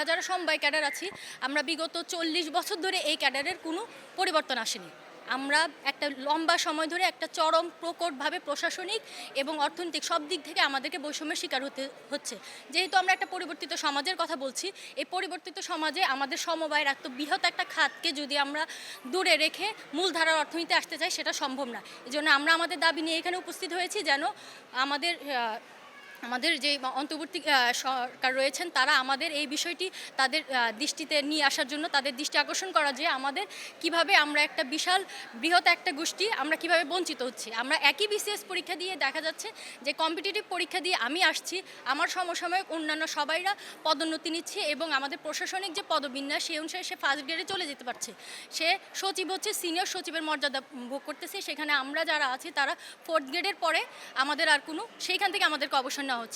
যারা সমবায় ক্যাডার আছি আমরা বিগত 40 বছর ধরে এই ক্যাডারের কোনো পরিবর্তন আসেনি। আমরা একটা লম্বা সময় ধরে একটা চরম প্রকটভাবে প্রশাসনিক এবং অর্থনৈতিক সব দিক থেকে আমাদেরকে বৈষম্যের শিকার হতে হচ্ছে। যেহেতু আমরা একটা পরিবর্তিত সমাজের কথা বলছি, এই পরিবর্তিত সমাজে আমাদের সমবায়ের এত বৃহৎ একটা খাতকে যদি আমরা দূরে রেখে মূলধারার অর্থনীতি আসতে চাই সেটা সম্ভব না। এজন্য আমরা আমাদের দাবি নিয়ে এখানে উপস্থিত হয়েছি যেন আমাদের আমাদের যে অন্তর্বর্তী সরকার রয়েছেন তারা আমাদের এই বিষয়টি তাদের দৃষ্টিতে নিয়ে আসার জন্য তাদের দৃষ্টি আকর্ষণ করা যে আমাদের কিভাবে আমরা একটা বিশাল বৃহৎ একটা গোষ্ঠী আমরা কিভাবে বঞ্চিত হচ্ছি। আমরা একই বিসিএস পরীক্ষা দিয়ে দেখা যাচ্ছে যে কম্পিটিটিভ পরীক্ষা দিয়ে আমি আসছি, আমার সমসাময়িক অন্যান্য সবাইরা পদোন্নতি নিচ্ছে এবং আমাদের প্রশাসনিক যে পদবিন্যাস সেই অনুসারে সে ফার্স্ট গ্রেডে চলে যেতে পারছে। সে সচিব হচ্ছে, সিনিয়র সচিবের মর্যাদা ভোগ করতেছে, সেখানে আমরা যারা আছি তারা ফোর্থ গ্রেডের পরে আমাদের আর কোনো সেইখান থেকে আমাদেরকে অবসর নেওয়া হচ্ছে।